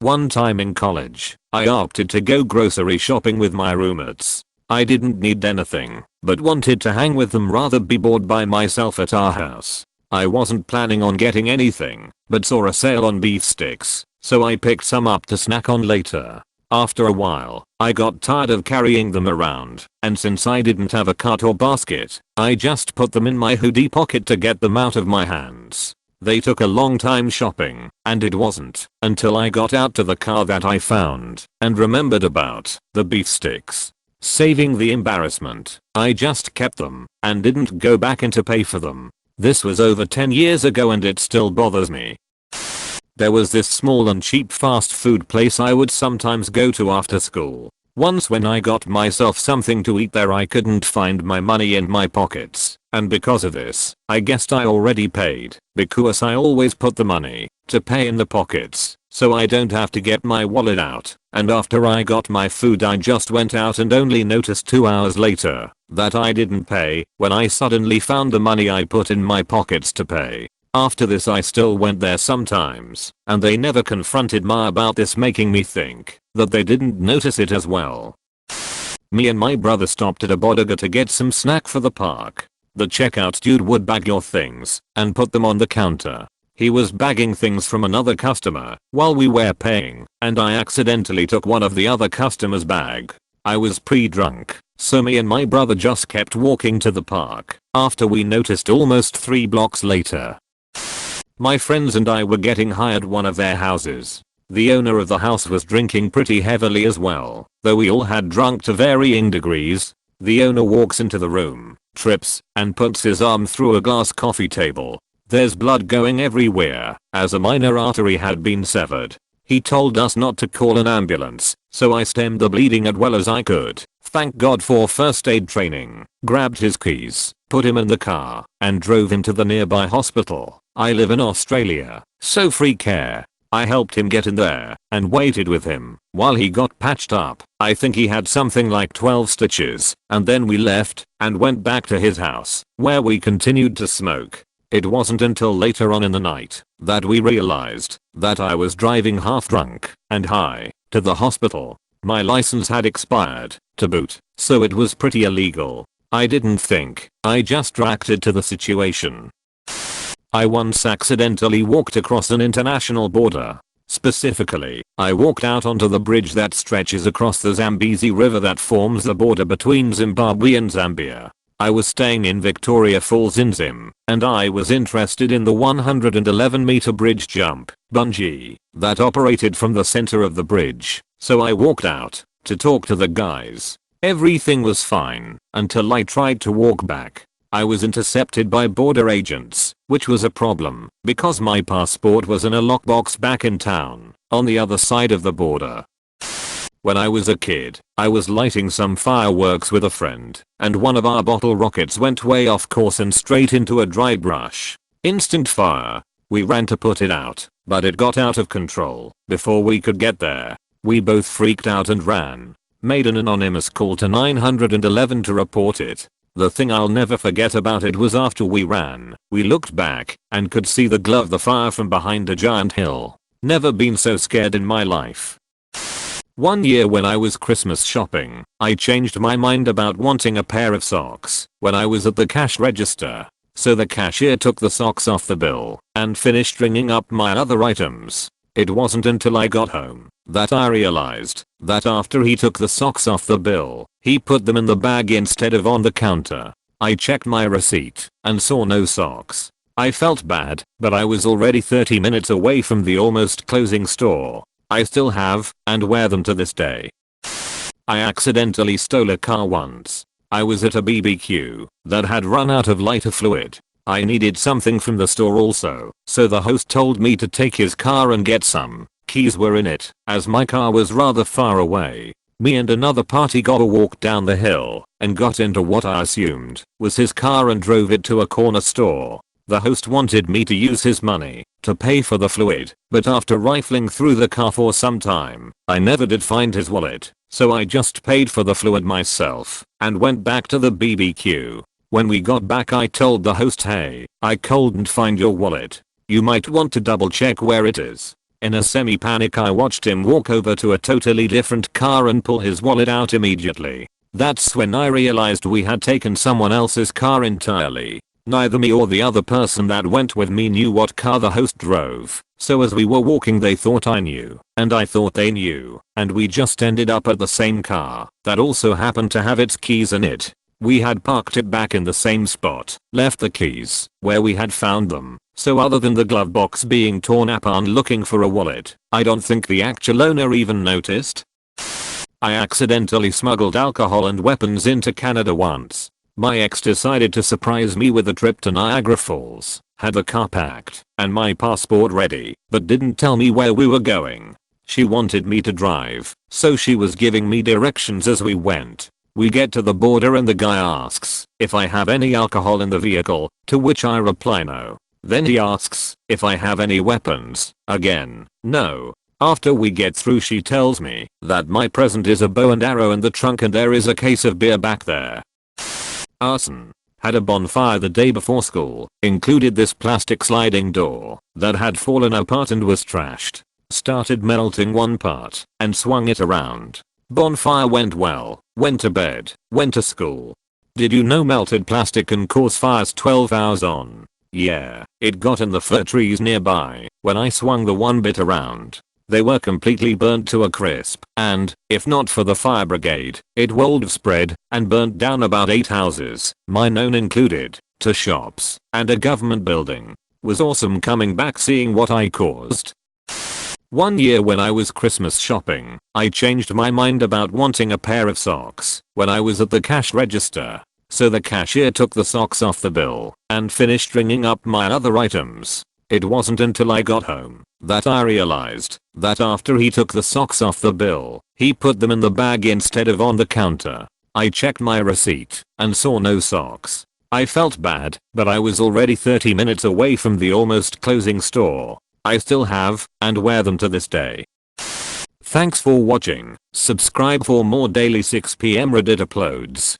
One time in college, I opted to go grocery shopping with my roommates. I didn't need anything, but wanted to hang with them rather be bored by myself at our house. I wasn't planning on getting anything, but saw a sale on beef sticks, so I picked some up to snack on later. After a while, I got tired of carrying them around, and since I didn't have a cart or basket, I just put them in my hoodie pocket to get them out of my hands. They took a long time shopping, and it wasn't until I got out to the car that I found and remembered about the beef sticks. Saving the embarrassment, I just kept them and didn't go back in to pay for them. This was over 10 years ago and it still bothers me. There was this small and cheap fast food place I would sometimes go to after school. Once when I got myself something to eat there I couldn't find my money in my pockets, and because of this, I guessed I already paid, because I always put the money to pay in the pockets, so I don't have to get my wallet out, and after I got my food I just went out and only noticed 2 hours later that I didn't pay when I suddenly found the money I put in my pockets to pay. After this I still went there sometimes, and they never confronted me about this, making me think that they didn't notice it as well. Me and my brother stopped at a bodega to get some snack for the park. The checkout dude would bag your things and put them on the counter. He was bagging things from another customer while we were paying, and I accidentally took one of the other customer's bag. I was pre-drunk, so me and my brother just kept walking to the park after we noticed almost 3 blocks later. My friends and I were getting high at one of their houses. The owner of the house was drinking pretty heavily as well, though we all had drunk to varying degrees. The owner walks into the room, trips, and puts his arm through a glass coffee table. There's blood going everywhere, as a minor artery had been severed. He told us not to call an ambulance, so I stemmed the bleeding as well as I could. Thank God for first aid training. Grabbed his keys, put him in the car, and drove him to the nearby hospital. I live in Australia, so free care. I helped him get in there and waited with him while he got patched up. I think he had something like 12 stitches, and then we left and went back to his house where we continued to smoke. It wasn't until later on in the night that we realized that I was driving half drunk and high to the hospital. My license had expired to boot, so it was pretty illegal. I didn't think, I just reacted to the situation. I once accidentally walked across an international border. Specifically, I walked out onto the bridge that stretches across the Zambezi River that forms the border between Zimbabwe and Zambia. I was staying in Victoria Falls in Zim, and I was interested in the 111-meter bridge jump bungee that operated from the center of the bridge, so I walked out to talk to the guys. Everything was fine until I tried to walk back. I was intercepted by border agents, which was a problem because my passport was in a lockbox back in town on the other side of the border. When I was a kid, I was lighting some fireworks with a friend, and one of our bottle rockets went way off course and straight into a dry brush. Instant fire. We ran to put it out, but it got out of control before we could get there. We both freaked out and ran. Made an anonymous call to 911 to report it. The thing I'll never forget about it was after we ran, we looked back and could see the glow of the fire from behind a giant hill. Never been so scared in my life. One year when I was Christmas shopping, I changed my mind about wanting a pair of socks when I was at the cash register. So the cashier took the socks off the bill and finished ringing up my other items. It wasn't until I got home that I realized that after he took the socks off the bill, he put them in the bag instead of on the counter. I checked my receipt and saw no socks. I felt bad, but I was already 30 minutes away from the almost closing store. I still have and wear them to this day. I accidentally stole a car once. I was at a BBQ that had run out of lighter fluid. I needed something from the store also, so the host told me to take his car and get some. Keys were in it, as my car was rather far away. Me and another party goer walked down the hill and got into what I assumed was his car and drove it to a corner store. The host wanted me to use his money to pay for the fluid, but after rifling through the car for some time, I never did find his wallet, so I just paid for the fluid myself and went back to the BBQ. When we got back I told the host, hey, I couldn't find your wallet. You might want to double check where it is. In a semi-panic I watched him walk over to a totally different car and pull his wallet out immediately. That's when I realized we had taken someone else's car entirely. Neither me or the other person that went with me knew what car the host drove, so as we were walking they thought I knew, and I thought they knew, and we just ended up at the same car that also happened to have its keys in it. We had parked it back in the same spot, left the keys where we had found them, so other than the glove box being torn up and looking for a wallet, I don't think the actual owner even noticed. I accidentally smuggled alcohol and weapons into Canada once. My ex decided to surprise me with a trip to Niagara Falls, had the car packed and my passport ready, but didn't tell me where we were going. She wanted me to drive, so she was giving me directions as we went. We get to the border and the guy asks if I have any alcohol in the vehicle, to which I reply no. Then he asks if I have any weapons, again, no. After we get through she tells me that my present is a bow and arrow in the trunk and there is a case of beer back there. Arson. Had a bonfire the day before school, included this plastic sliding door that had fallen apart and was trashed. Started melting one part and swung it around. Bonfire went well, went to bed, went to school. Did you know melted plastic can cause fires 12 hours on? Yeah, it got in the fir trees nearby when I swung the one bit around. They were completely burnt to a crisp, and, if not for the fire brigade, it would have spread and burnt down about 8 houses, mine own included, to shops and a government building. Was awesome coming back seeing what I caused. One year when I was Christmas shopping, I changed my mind about wanting a pair of socks when I was at the cash register. So the cashier took the socks off the bill and finished ringing up my other items. It wasn't until I got home that I realized that after he took the socks off the bill, he put them in the bag instead of on the counter. I checked my receipt and saw no socks. I felt bad, but I was already 30 minutes away from the almost closing store. I still have and wear them to this day. Thanks for watching. Subscribe for more daily 6 PM Reddit uploads.